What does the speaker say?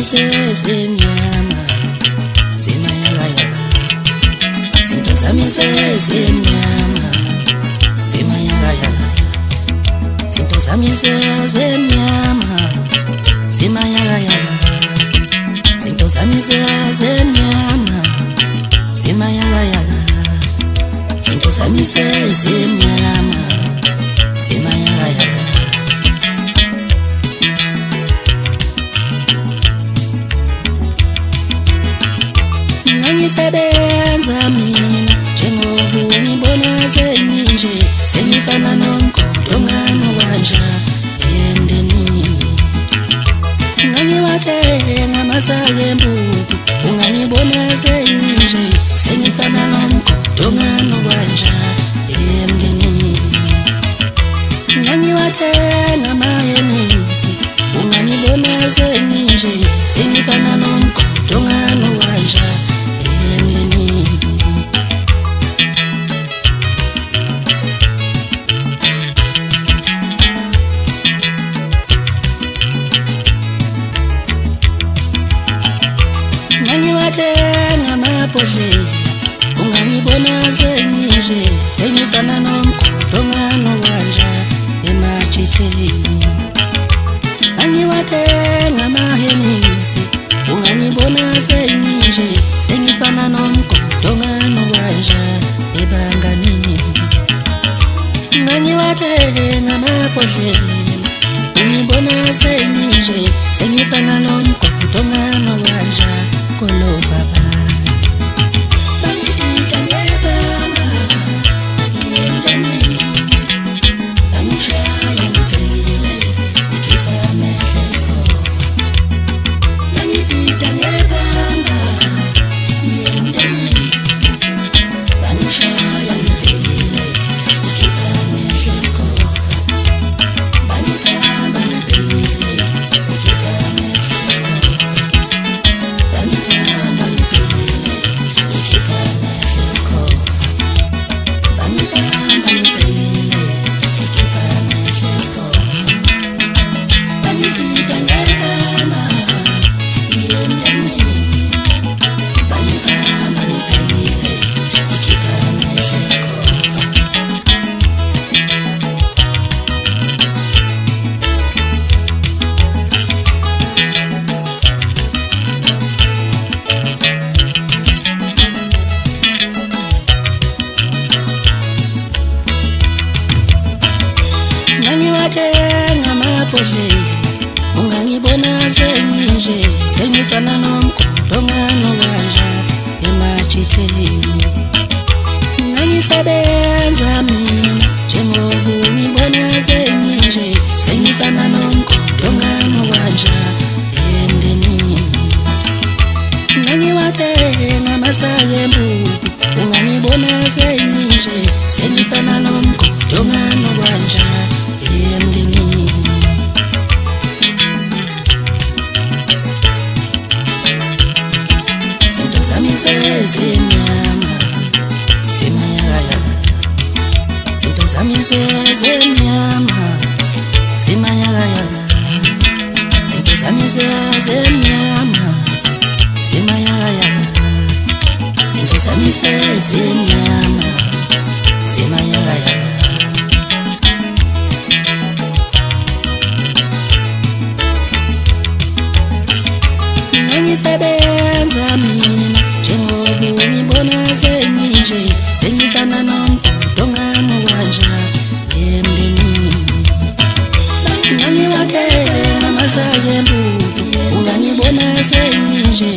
senyama zimayala zinto zami senyama zimayala zinto zami senyama zimayala zinto zami senyama zimayala zinto zami senyama zimayala Ngisebenza mina njengoba ngibona seninje senifana nomgodongano kanja emndenini ngangiwathenga amasaka empuku ungangibona seninje senifana nomgodongano kanja emndenini ngangiwathenga amahenisi ungangibona seninje senifana nomgodongano kanja Ngangiwathenga amabhodlela ungangibona seninje senifana nomgodongano kanja emajitheni ngangiwathenga amahenisi ungangibona seninje senifana nomgodongano kanja ebanganini ngangiwathenga amabhodlela ungibona seninje senifana nomgodongano kanja Kolo baba Bangita nebama Yendeni Bangishaya mpile Ikipa mehlesko Bangita nebama Yendeni Bangishaya mpile Ikipa mehlesko Bangita mpile Ikipa mehlesko Ngangiwathenga amabhodlela ungangibona seninje senifana nomgodongano kanja emajitheni ngangisebenza mina njengoba ngibona seninje senifana nomgodongano kanja emndenini ngangiwathenga amasaka empuku ungangibona seninje senifana nomgodongano kanja emndenini zinto zami senyama zimayala zinto zami senyama zimayala zinto zami senyama zimayala zinto zami senyama zimayala Ngisebenza mina njengoba ngibona seninje senifana nomgodongano kanja emndenini ngangiwathenga amasaka empuku ungangibona seninje